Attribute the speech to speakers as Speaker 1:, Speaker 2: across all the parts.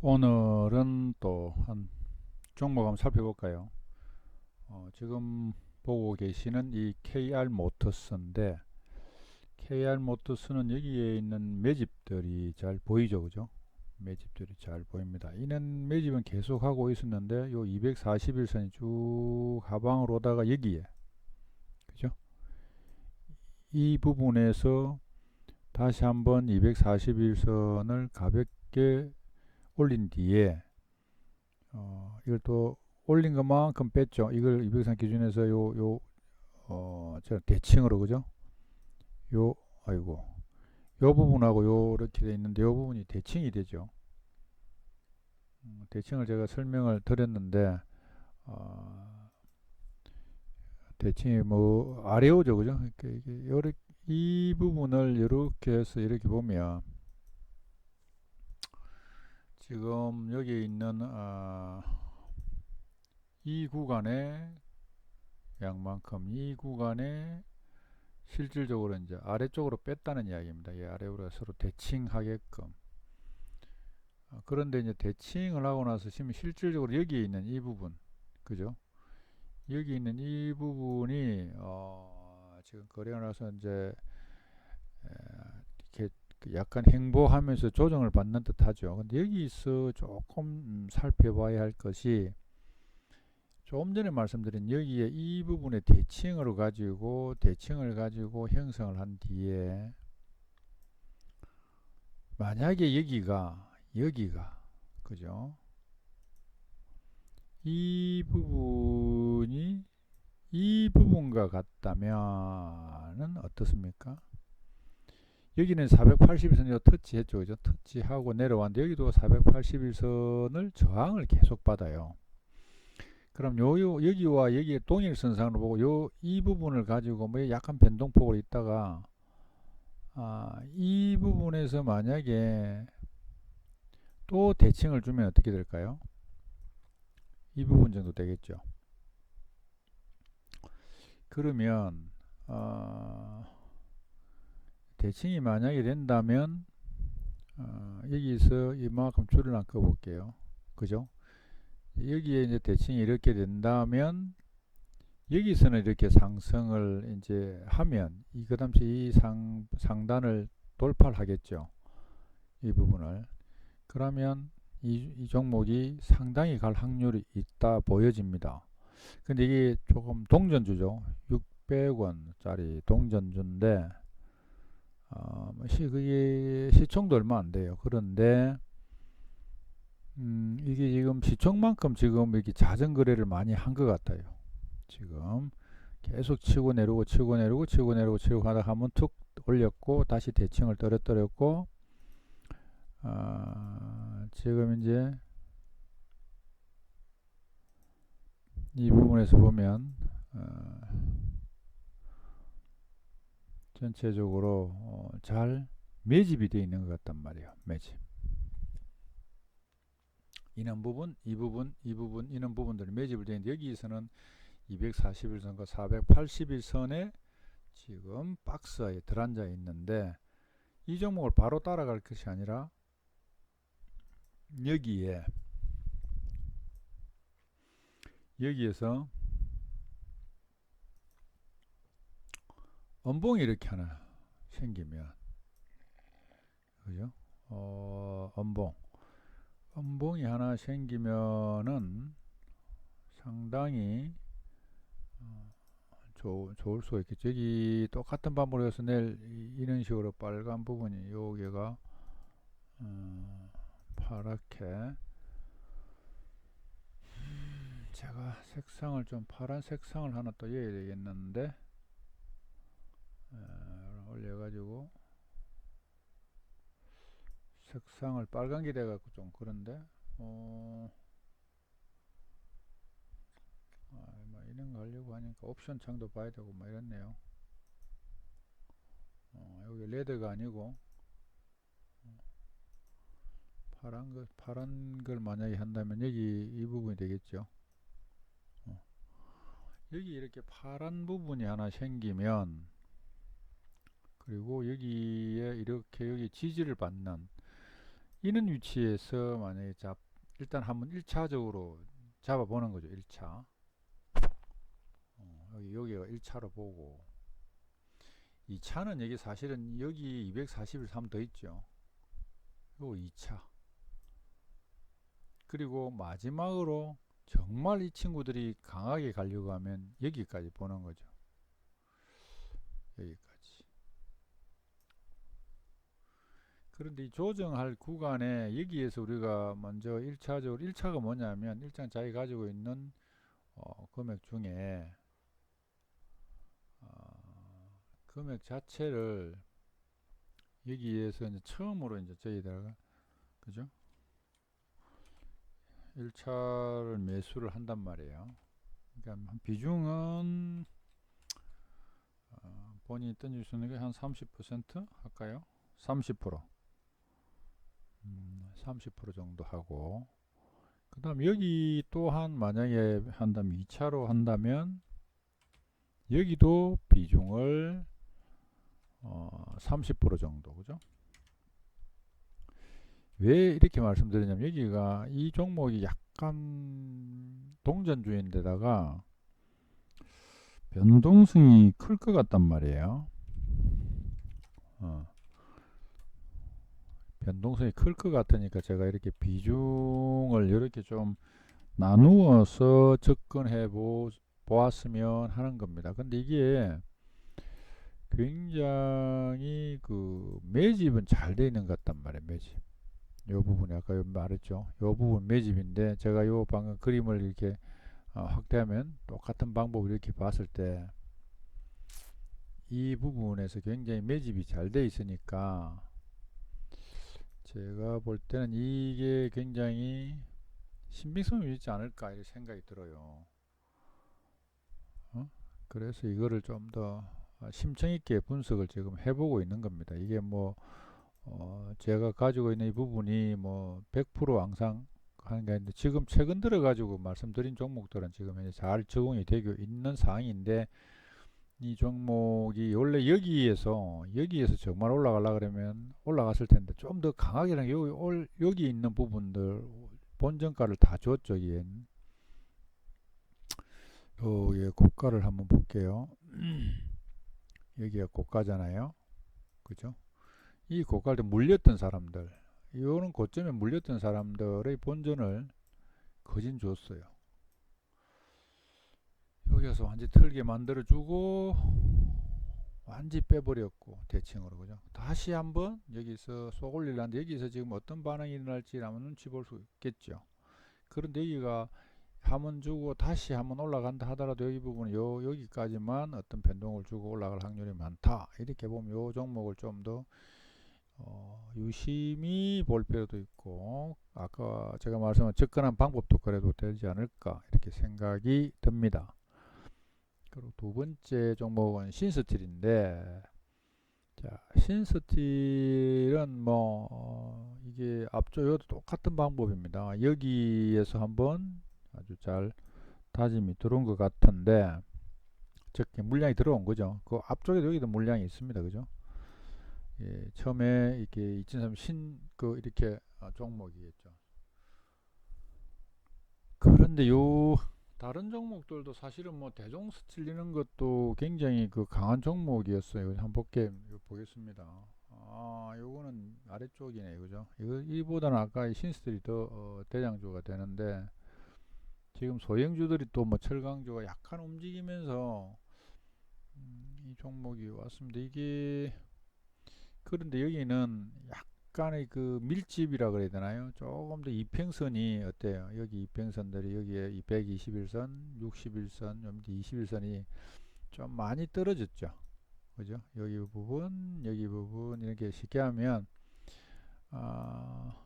Speaker 1: 오늘은 또 한 종목 한번 살펴볼까요? 지금 보고 계시는 이 KR 모터스인데, KR 모터스는 여기에 있는 매집들이 잘 보이죠, 그죠? 매집들이 잘 보입니다. 이는 매집은 계속 하고 있었는데, 요 241선이 쭉 하방으로 오다가 여기에, 그죠? 이 부분에서 다시 한번 241선을 가볍게 올린 뒤에, 이걸 또 올린 것만큼 뺐죠. 이걸 203 기준에서 저 대칭으로, 그죠? 요, 아이고. 요 부분하고 요렇게 돼 있는데, 요 부분이 대칭이 되죠. 대칭을 제가 설명을 드렸는데, 어, 대칭이 뭐, 아래오죠, 그죠? 이 부분을 이렇게 해서 이렇게 보면, 지금 여기 있는, 이 구간의 양만큼, 이 구간의 실질적으로 이제 아래쪽으로 뺐다는 이야기입니다. 이 아래로 서로 대칭하게끔. 그런데 이제 대칭을 하고 나서 지금 실질적으로 여기에 있는 이 부분, 그죠? 여기 있는 이 부분이 지금 거래가 나서 이제 이렇게 약간 행보하면서 조정을 받는 듯하죠. 근데 여기서 조금 살펴봐야 할 것이, 조금 전에 말씀드린 여기에 이 부분의 대칭을 가지고 형성을 한 뒤에, 만약에 여기가 그죠? 이 부분이 이 부분과 같다면은 어떻습니까? 여기는 481선 터치했죠, 그죠? 터치하고 내려왔는데 여기도 481선을 저항을 계속 받아요. 그럼 여기와 여기의 동일선상으로 보고 이 부분을 가지고 뭐 약간 변동폭으로 있다가, 이 부분에서 만약에 또 대칭을 주면 어떻게 될까요? 이 부분 정도 되겠죠. 그러면 대칭이 만약에 된다면, 여기서 이만큼 줄을 안 꺼볼게요. 그죠? 여기에 이제 대칭이 이렇게 된다면 여기서는 이렇게 상승을 이제 하면 그 다음에 이 상단을 돌파를 하겠죠. 이 부분을. 그러면 이 종목이 상당히 갈 확률이 있다 보여집니다. 근데 이게 조금 동전주죠. 600원짜리 동전주인데, 그게 시총도 얼마 안 돼요. 그런데, 이게 지금 시총만큼 지금 이렇게 잦은 거래를 많이 한 것 같아요. 지금 계속 치고 내리고 치고 내리고 치고 내리고 치고 하다가 한번 툭 올렸고 다시 대칭을 떨어뜨렸고, 지금 이제 이 부분에서 보면 전체적으로 잘 매집이 되어 있는 것 같단 말이에요. 매집. 이런 부분, 이 부분, 이 부분, 이런 부분들이 매집을 되어 있는데, 여기에서는 241선과 481선에 지금 박스에 들어앉아 있는데, 이 종목을 바로 따라갈 것이 아니라 여기에서 엄봉이 이렇게 하나 생기면, 그죠? 엄봉이 하나 생기면은 상당히 좋을 수가 있겠죠. 여기 똑같은 방법으로 해서 내일 이런 식으로 빨간 부분이 여기가 파랗게, 제가 색상을 좀 파란 색상을 하나 또 해야 되겠는데, 올려가지고 색상을 빨간 게 돼갖고 좀 그런데, 뭐 이런 거 하려고 하니까 옵션 창도 봐야 되고 뭐 이렇네요. 여기 레드가 아니고 파란 걸 만약에 한다면 여기 이 부분이 되겠죠. 여기 이렇게 파란 부분이 하나 생기면, 그리고 여기에 이렇게 여기 지지를 받는, 이는 위치에서 만약에 일단 한번 1차적으로 잡아보는 거죠. 1차. 여기가 1차로 보고 2차는 여기 사실은 여기 241 3 더 있죠. 그리고 2차. 그리고 마지막으로 정말 이 친구들이 강하게 가려고 하면 여기까지 보는 거죠. 여기까지. 그런데 이 조정할 구간에 여기에서 우리가 먼저 1차적으로 1차가 뭐냐면 일단 자기 가지고 있는 금액 중에 금액 자체를 여기에서 이제 처음으로 이제 저희다가 그죠? 1차를 매수를 한단 말이에요. 그러니까 비중은 본인이 던질 수 있는 게 한 30% 할까요? 30% 30% 정도 하고 그 다음 여기 또한 만약에 한다면 2차로 한다면 여기도 비중을 30% 정도 그죠? 왜 이렇게 말씀드리냐면 여기가 이 종목이 약간 동전주인데다가 변동성이 클 것 같단 말이에요. 변동성이 클 것 같으니까 제가 이렇게 비중을 이렇게 좀 나누어서 접근해 보았으면 하는 겁니다. 근데 이게 굉장히 그 매집은 잘 돼 있는 것 같단 말이에요. 매집. 요 부분이 아까 말했죠. 요 부분 매집인데 제가 요 방금 그림을 이렇게 확대하면 똑같은 방법을 이렇게 봤을 때 이 부분에서 굉장히 매집이 잘 돼 있으니까 제가 볼 때는 이게 굉장히 신빙성이 있지 않을까 이렇게 생각이 들어요. 그래서 이거를 좀 더 심층 있게 분석을 지금 해보고 있는 겁니다. 이게 뭐 제가 가지고 있는 이 부분이 뭐 100% 항상 하는 게 아닌데 지금 최근 들어 가지고 말씀드린 종목들은 지금 현재 잘 적응이 되고 있는 상황인데 이 종목이 원래 여기에서 정말 올라가려 그러면 올라갔을 텐데 좀 더 강하게 여기 있는 부분들 본전가를 다 줬죠. 여기에 고가를 한번 볼게요. 여기가 고가잖아요. 그죠? 이 고가를 물렸던 사람들 이거는 고점에 물렸던 사람들의 본전을 거진 줬어요. 여기서 완전 털게 만들어주고 완전 빼버렸고 대칭으로 그죠. 다시 한번 여기서 쏙 올리려는데 여기서 지금 어떤 반응이 일어날지 한번 눈치 볼 수 있겠죠. 그런데 여기가 한번 주고 다시 한번 올라간다 하더라도 여기 부분은 여기까지만 어떤 변동을 주고 올라갈 확률이 많다. 이렇게 보면 요 종목을 좀 더 유심히 볼 필요도 있고 아까 제가 말씀한 접근한 방법도 그래도 되지 않을까 이렇게 생각이 듭니다. 그리고 두 번째 종목은 신스틸인데 자, 신스틸은 뭐 이게 앞쪽도 똑같은 방법입니다. 여기에서 한번 아주 잘 다짐이 들어온 것 같은데 즉 물량이 들어온 거죠. 그 앞쪽에도 여기도 물량이 있습니다. 그죠? 예, 처음에 이렇게 2003 이렇게 종목이겠죠. 그런데 요 다른 종목들도 사실은 뭐 대종 스틸리는 것도 굉장히 그 강한 종목이었어요. 한번 보겠습니다. 요거는 아래쪽이네, 그죠? 이보다는 아까 신스틸이 더 대장주가 되는데 지금 소형주들이 또 뭐 철강주가 약간 움직이면서 이 종목이 왔습니다. 이게 그런데 여기는 약간의 그 밀집이라 그래야 되나요? 조금 더 이평선이 어때요? 여기 이평선들이 여기에 121선, 61선, 21선이 좀 많이 떨어졌죠. 그죠? 여기 부분 이렇게 쉽게 하면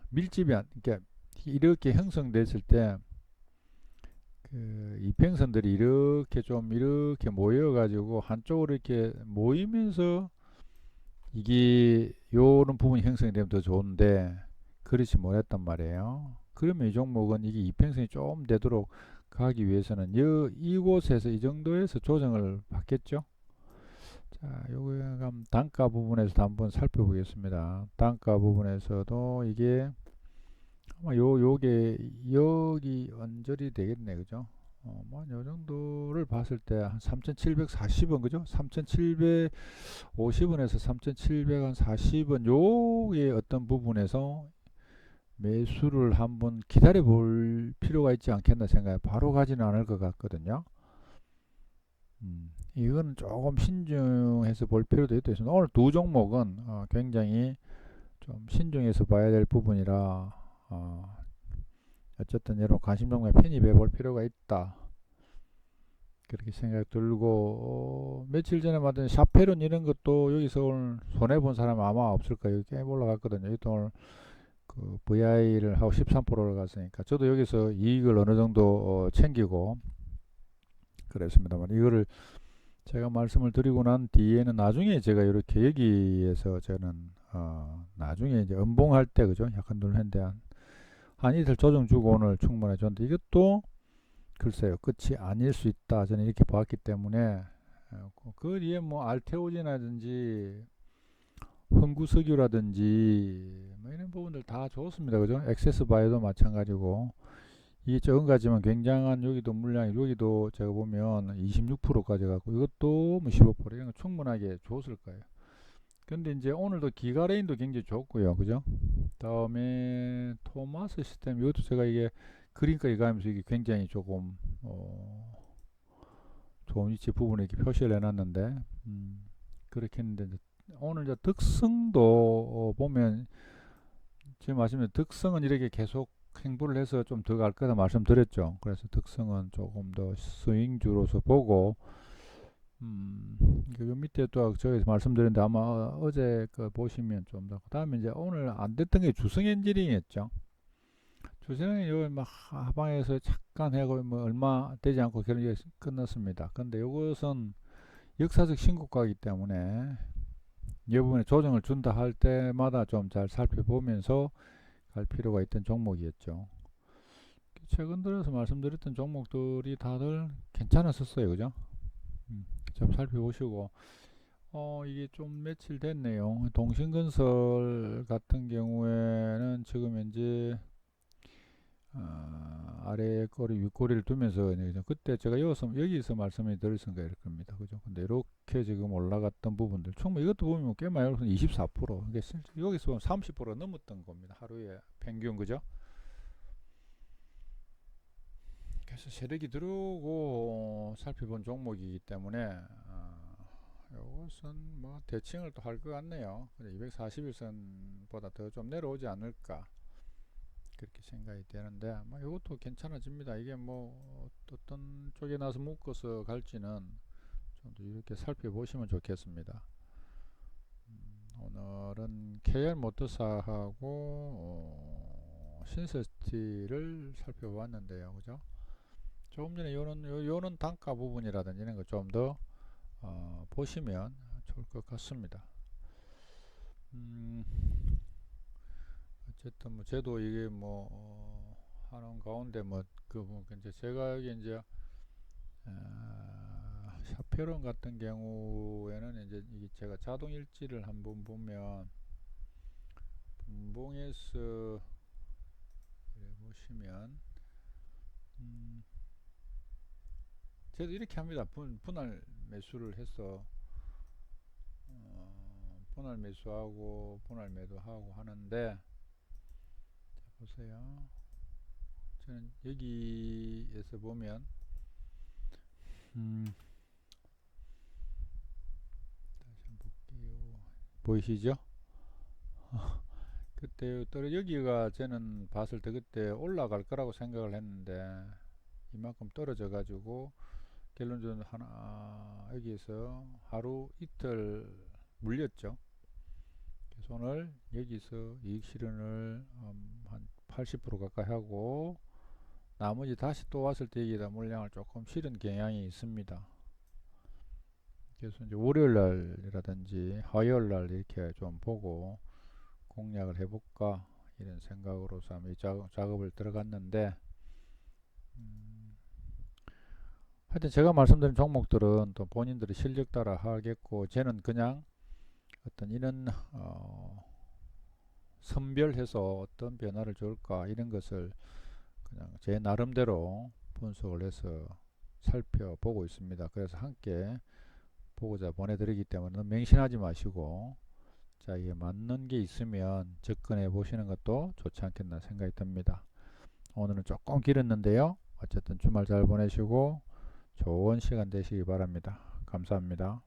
Speaker 1: 밀집이 그러니까 이렇게 형성됐을 때 그 이평선들이 이렇게 모여가지고 한쪽으로 이렇게 모이면서 이게 요런 부분이 형성이 되면 더 좋은데 그렇지 못했단 말이에요. 그러면 이 종목은 이게 이평선이 좀 되도록 가기 위해서는 이곳에서 이 정도에서 조정을 받겠죠. 자, 요거 단가 부분에서도 한번 살펴보겠습니다. 단가 부분에서도 이게 아마 요게 여기 언저리 되겠네, 그죠? 뭐요 정도를 봤을 때 한 3,740원, 그죠? 3,750원에서 3,740원 요게 어떤 부분에서 매수를 한번 기다려 볼 필요가 있지 않겠나 생각해. 바로 가지는 않을 것 같거든요. 이거는 조금 신중해서 볼 필요도 있습니다. 오늘 두 종목은 굉장히 좀 신중해서 봐야 될 부분이라 어쨌든 여러분 관심 종목에 편입해 볼 필요가 있다. 그렇게 생각 들고 며칠 전에 만든 샤페론 이런 것도 여기서 오늘 손해 본 사람 아마 없을 거예요. 꽤 올라갔거든요. 이또 오늘 그 VI를 하고 13%를 갔으니까 저도 여기서 이익을 어느 정도 챙기고 그랬습니다만 이거를 제가 말씀을 드리고 난 뒤에는 나중에 제가 이렇게 여기에서 저는 나중에 이제 음봉할 때 그죠? 약간 눌렀는데 한 이틀 조정 주고 오늘 충분해 줬는데 이것도 글쎄요 끝이 아닐 수 있다 저는 이렇게 봤기 때문에 그 뒤에 뭐 알테오진이라든지 흥구석유라든지 뭐 이런 부분들 다 좋습니다 그죠? 액세스 바이오도 마찬가지고 이게 적은 가지만 굉장한 여기도 물량이 여기도 제가 보면 26%까지 갖고 이것도 뭐 15% 이런 거 충분하게 줬을 거예요. 근데 이제 오늘도 기가레인도 굉장히 좋고요. 그죠? 다음에 토마스 시스템 이것도 제가 이게 그림까지 가면서 이게 굉장히 조금 좋은 위치 부분에 이렇게 표시를 해놨는데 그렇게 했는데 오늘 이제 득성도 보면 지금 아시면 득성은 이렇게 계속 행보를 해서 좀 더 갈 거다 말씀드렸죠. 그래서 득성은 조금 더 스윙주로서 보고 요 밑에 또 저기서 말씀드렸는데 아마 어제 그 보시면 좀 더 그다음에 이제 오늘 안 됐던 게 주성 엔지니어였죠. 주성이 요막 하방에서 잠깐 해고 뭐 얼마 되지 않고 결국 끝났습니다. 근데 요것은 역사적 신고가이기 때문에 이 부분에 조정을 준다 할 때마다 좀 잘 살펴보면서 갈 필요가 있던 종목이었죠. 최근 들어서 말씀드렸던 종목들이 다들 괜찮았었어요, 그죠? 좀 살펴보시고, 이게 좀 며칠 됐네요. 동신건설 같은 경우에는 지금 현재 아래 꼬리 윗꼬리를 두면서 그때 제가 여기서 말씀을 드렸으니까 이럴 겁니다. 그죠? 근데 이렇게 지금 올라갔던 부분들 충분히 이것도 보면 꽤 많이 올라서 24% 이게 여기서 보면 30%가 넘었던 겁니다. 하루에 평균 그죠? 그래서 세력이 들어오고 살펴본 종목이기 때문에 이것은 뭐 대칭을 또 할 것 같네요. 241선보다 더 좀 내려오지 않을까 그렇게 생각이 되는데 뭐 이것도 괜찮아집니다. 이게 뭐 어떤 쪽에 나서 묶어서 갈지는 좀 더 이렇게 살펴보시면 좋겠습니다. 오늘은 KR 모터사하고 신세스티를 살펴봤는데요, 그죠? 조금 전에 요런 단가 부분이라든지 이런 거 좀 더 보시면 좋을 것 같습니다. 어쨌든 뭐 저도 이게 뭐 하는 가운데 뭐 이제 제가 이제 샤페론 같은 경우에는 이제 이게 제가 자동 일지를 한번 보면 분봉에서 보시면 저도 이렇게 합니다. 분할 매수를 해서 분할 매수하고 분할 매도하고 하는데 자 보세요. 저는 여기에서 보면 다시 한번 볼게요. 보이시죠? 그때 여기가 저는 봤을 때 그때 올라갈 거라고 생각을 했는데 이만큼 떨어져 가지고 결론적으로 여기에서 하루 이틀 물렸죠. 그래서 오늘 여기서 이익 실현을 한 80% 가까이 하고 나머지 다시 또 왔을 때 여기다 물량을 조금 실은 경향이 있습니다. 그래서 이제 월요일 날이라든지 화요일 날 이렇게 좀 보고 공략을 해볼까 이런 생각으로서 이 작업을 들어갔는데 하여튼 제가 말씀드린 종목들은 또 본인들의 실력 따라 하겠고 저는 그냥 어떤 이런 선별해서 어떤 변화를 줄까 이런 것을 그냥 제 나름대로 분석을 해서 살펴보고 있습니다. 그래서 함께 보고자 보내드리기 때문에 맹신하지 마시고, 자, 이게 맞는 게 있으면 접근해 보시는 것도 좋지 않겠나 생각이 듭니다. 오늘은 조금 길었는데요. 어쨌든 주말 잘 보내시고 좋은 시간 되시기 바랍니다. 감사합니다.